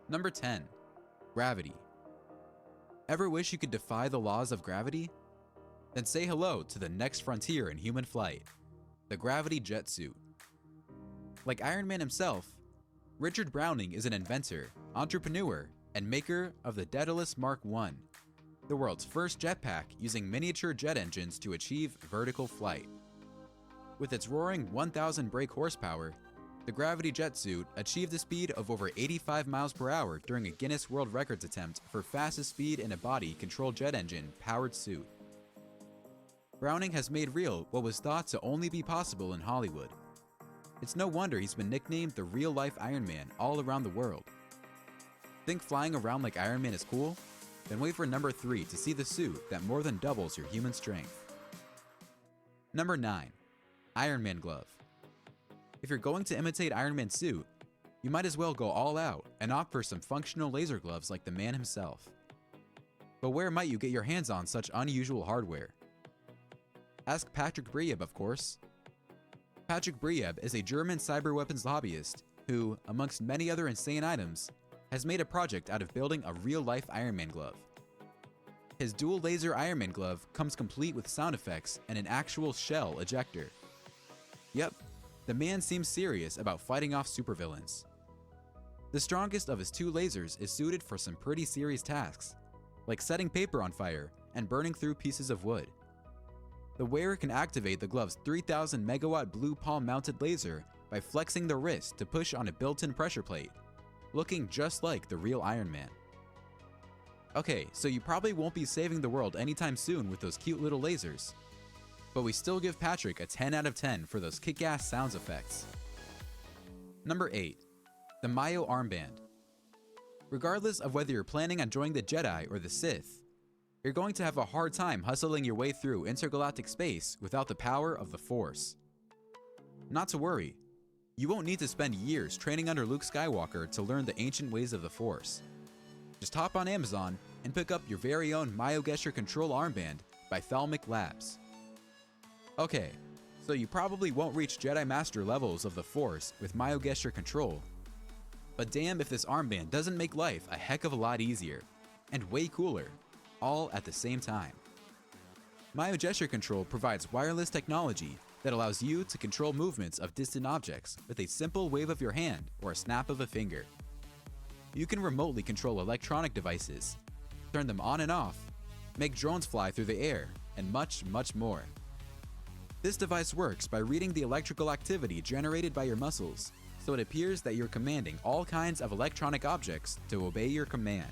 Number 10. Gravity. Ever wish you could defy the laws of gravity? Then say hello to the next frontier in human flight, the gravity jet suit. Like Iron Man himself, Richard Browning is an inventor, entrepreneur, and maker of the Daedalus Mark I, the world's first jetpack using miniature jet engines to achieve vertical flight. With its roaring 1,000 brake horsepower, the gravity jet suit achieved a speed of over 85 miles per hour during a Guinness World Records attempt for fastest speed in a body-controlled jet engine-powered suit. Browning has made real what was thought to only be possible in Hollywood. It's no wonder he's been nicknamed the real-life Iron Man all around the world. Think flying around like Iron Man is cool? Then wait for number 3 to see the suit that more than doubles your human strength. Number 9. Iron Man glove. If you're going to imitate Iron Man's suit, you might as well go all out and opt for some functional laser gloves like the man himself. But where might you get your hands on such unusual hardware? Ask Patrick Brieb, of course. Patrick Brieb is a German cyber weapons lobbyist who, amongst many other insane items, has made a project out of building a real-life Iron Man glove. His dual laser Iron Man glove comes complete with sound effects and an actual shell ejector. Yep, the man seems serious about fighting off supervillains. The strongest of his 2 lasers is suited for some pretty serious tasks, like setting paper on fire and burning through pieces of wood. The wearer can activate the glove's 3000 megawatt blue palm mounted laser by flexing the wrist to push on a built-in pressure plate, looking just like the real Iron Man. Okay, so you probably won't be saving the world anytime soon with those cute little lasers, but we still give Patrick a 10 out of 10 for those kick-ass sounds effects. Number 8. The Mayo Armband. Regardless of whether you're planning on joining the Jedi or the Sith, you're going to have a hard time hustling your way through intergalactic space without the power of the Force. Not to worry, you won't need to spend years training under Luke Skywalker to learn the ancient ways of the Force. Just hop on Amazon and pick up your very own Mayo Gesture Control Armband by Thalmic Labs. Okay, so you probably won't reach Jedi Master levels of the Force with Mayo Gesture Control, but damn if this armband doesn't make life a heck of a lot easier, and way cooler, all at the same time. Mayo Gesture Control provides wireless technology that allows you to control movements of distant objects with a simple wave of your hand or a snap of a finger. You can remotely control electronic devices, turn them on and off, make drones fly through the air, and much, much more. This device works by reading the electrical activity generated by your muscles, so it appears that you're commanding all kinds of electronic objects to obey your command.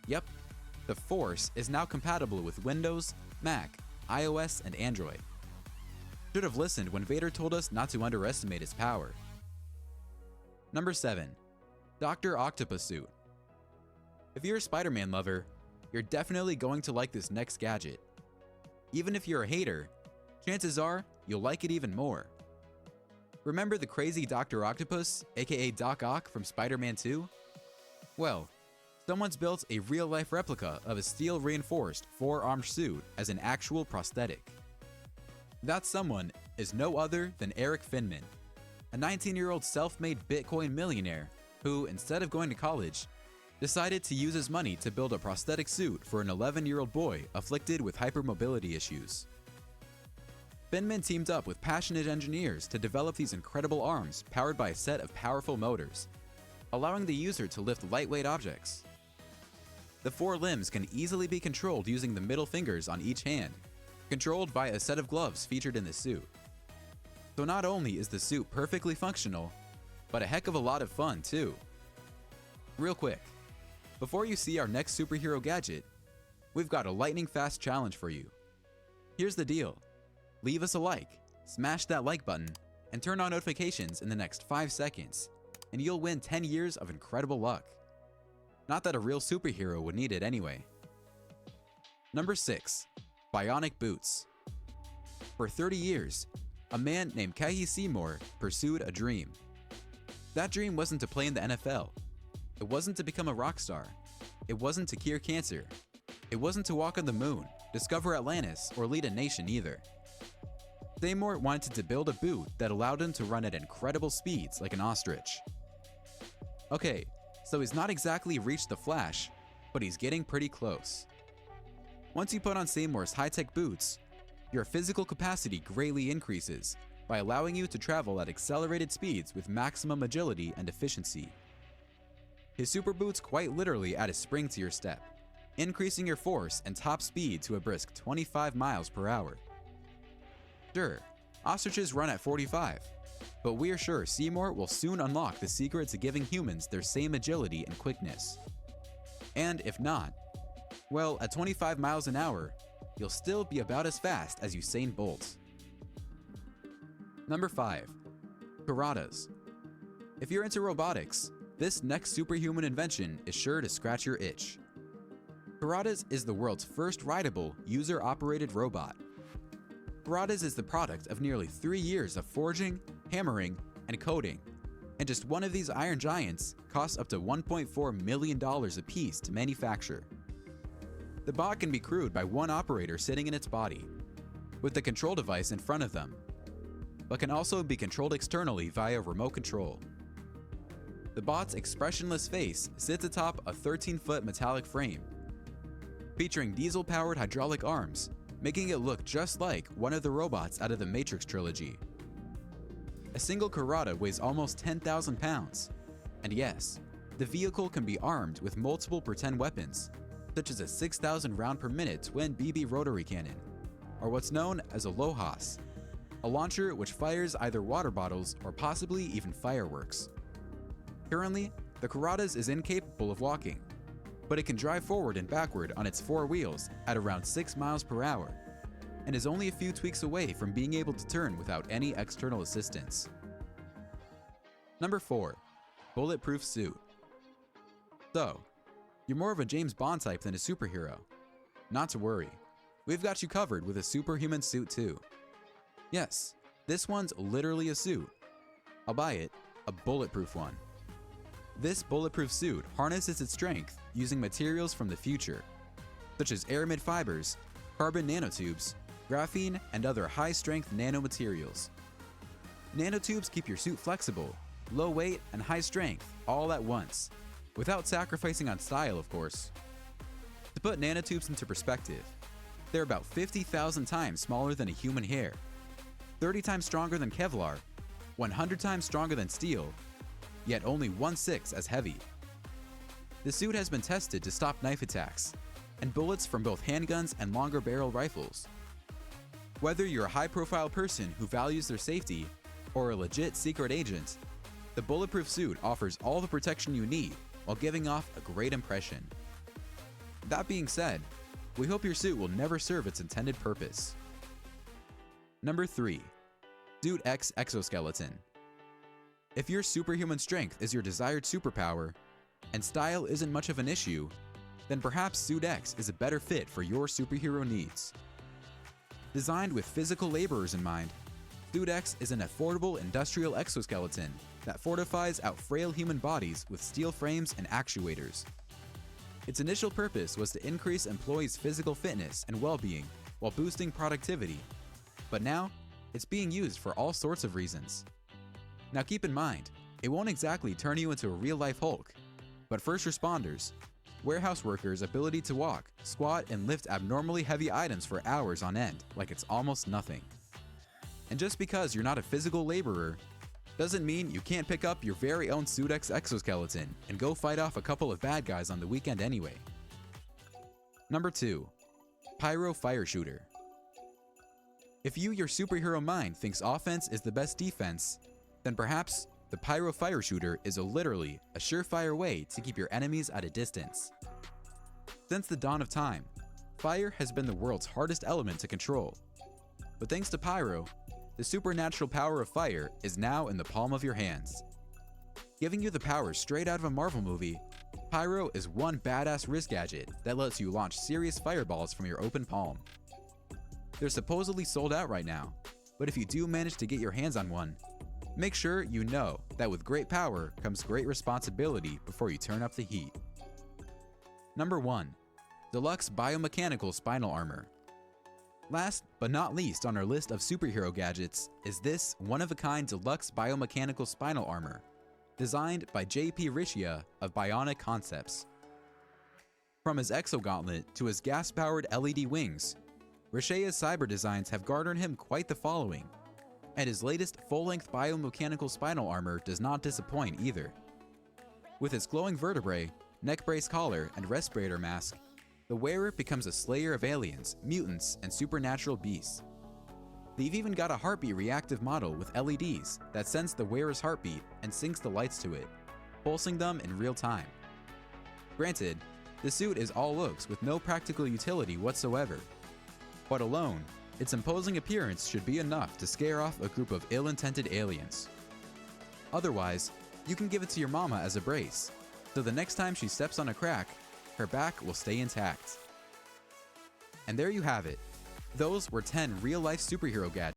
Yep, the Force is now compatible with Windows, Mac, iOS, and Android. Should have listened when Vader told us not to underestimate his power. Number 7. Dr. Octopus Suit. If you're a Spider-Man lover, you're definitely going to like this next gadget. Even if you're a hater, chances are you'll like it even more. Remember the crazy Dr. Octopus, aka Doc Ock from Spider-Man 2? Well, someone's built a real-life replica of a steel-reinforced 4-armed suit as an actual prosthetic. That someone is no other than Eric Finman, a 19-year-old self-made Bitcoin millionaire who, instead of going to college, decided to use his money to build a prosthetic suit for an 11-year-old boy afflicted with hypermobility issues. Finman teamed up with passionate engineers to develop these incredible arms powered by a set of powerful motors, allowing the user to lift lightweight objects. The 4 limbs can easily be controlled using the middle fingers on each hand, controlled by a set of gloves featured in the suit. So not only is the suit perfectly functional, but a heck of a lot of fun too. Real quick, before you see our next superhero gadget, we've got a lightning-fast challenge for you. Here's the deal. Leave us a like, smash that like button, and turn on notifications in the next 5 seconds, and you'll win 10 years of incredible luck. Not that a real superhero would need it anyway. Number 6. Bionic Boots. For 30 years, a man named Kahi Seymour pursued a dream. That dream wasn't to play in the NFL. It wasn't to become a rock star. It wasn't to cure cancer. It wasn't to walk on the moon, discover Atlantis, or lead a nation either. Seymour wanted to build a boot that allowed him to run at incredible speeds like an ostrich. Okay, so he's not exactly reached the Flash, but he's getting pretty close. Once you put on Seymour's high-tech boots, your physical capacity greatly increases by allowing you to travel at accelerated speeds with maximum agility and efficiency. His super boots quite literally add a spring to your step, increasing your force and top speed to a brisk 25 miles per hour. Sure, ostriches run at 45, but we're sure Seymour will soon unlock the secret to giving humans their same agility and quickness. And if not, well, at 25 miles an hour, you'll still be about as fast as Usain Bolt. Number 5. Karatas. If you're into robotics, this next superhuman invention is sure to scratch your itch. Karatas is the world's first rideable, user-operated robot. Karatas is the product of nearly 3 years of forging, hammering, and coding, and just one of these iron giants costs up to $1.4 million a piece to manufacture. The bot can be crewed by one operator sitting in its body, with the control device in front of them, but can also be controlled externally via remote control. The bot's expressionless face sits atop a 13-foot metallic frame, featuring diesel-powered hydraulic arms, making it look just like one of the robots out of the Matrix trilogy. A single Karata weighs almost 10,000 pounds, and yes, the vehicle can be armed with multiple pretend weapons, such as a 6,000 round per minute twin BB rotary cannon, or what's known as a LOHAS, a launcher which fires either water bottles or possibly even fireworks. Currently, the Karatas is incapable of walking, but it can drive forward and backward on its 4 wheels at around 6 miles per hour, and is only a few tweaks away from being able to turn without any external assistance. Number 4. Bulletproof suit. So, you're more of a James Bond type than a superhero. Not to worry, we've got you covered with a superhuman suit too. Yes, this one's literally a suit, albeit a bulletproof one. This bulletproof suit harnesses its strength using materials from the future, such as aramid fibers, carbon nanotubes, graphene, and other high-strength nanomaterials. Nanotubes keep your suit flexible, low weight, and high strength all at once, without sacrificing on style, of course. To put nanotubes into perspective, they're about 50,000 times smaller than a human hair, 30 times stronger than Kevlar, 100 times stronger than steel, yet only 1/6 as heavy. The suit has been tested to stop knife attacks and bullets from both handguns and longer barrel rifles. Whether you're a high-profile person who values their safety or a legit secret agent, the bulletproof suit offers all the protection you need while giving off a great impression. That being said, we hope your suit will never serve its intended purpose. Number 3. Suit X Exoskeleton. If your superhuman strength is your desired superpower, and style isn't much of an issue, then perhaps Suit X is a better fit for your superhero needs. Designed with physical laborers in mind, Suit X is an affordable industrial exoskeleton that fortifies out frail human bodies with steel frames and actuators. Its initial purpose was to increase employees' physical fitness and well-being while boosting productivity, but now it's being used for all sorts of reasons. Now keep in mind, it won't exactly turn you into a real-life Hulk, but first responders, warehouse workers' ability to walk, squat, and lift abnormally heavy items for hours on end like it's almost nothing. And just because you're not a physical laborer, doesn't mean you can't pick up your very own Suit X exoskeleton and go fight off a couple of bad guys on the weekend anyway. Number 2. Pyro Fire Shooter. If your superhero mind thinks offense is the best defense, then perhaps the Pyro Fire Shooter is literally a surefire way to keep your enemies at a distance. Since the dawn of time, fire has been the world's hardest element to control. But thanks to Pyro, the supernatural power of fire is now in the palm of your hands. Giving you the power straight out of a Marvel movie, Pyro is one badass wrist gadget that lets you launch serious fireballs from your open palm. They're supposedly sold out right now, but if you do manage to get your hands on one, make sure you know that with great power comes great responsibility before you turn up the heat. Number 1. Deluxe Biomechanical Spinal Armor. Last but not least on our list of superhero gadgets is this one-of-a-kind deluxe biomechanical spinal armor, designed by J.P. Richia of Bionic Concepts. From his exogauntlet to his gas-powered LED wings, Richia's cyber designs have garnered him quite the following, and his latest full-length biomechanical spinal armor does not disappoint either. With its glowing vertebrae, neck brace collar, and respirator mask, the wearer becomes a slayer of aliens, mutants, and supernatural beasts. They've even got a heartbeat reactive model with LEDs that sense the wearer's heartbeat and syncs the lights to it, pulsing them in real time. Granted, the suit is all looks with no practical utility whatsoever, but alone, its imposing appearance should be enough to scare off a group of ill-intended aliens. Otherwise, you can give it to your mama as a brace, so the next time she steps on a crack, her back will stay intact. And there you have it. Those were 10 real-life superhero gadgets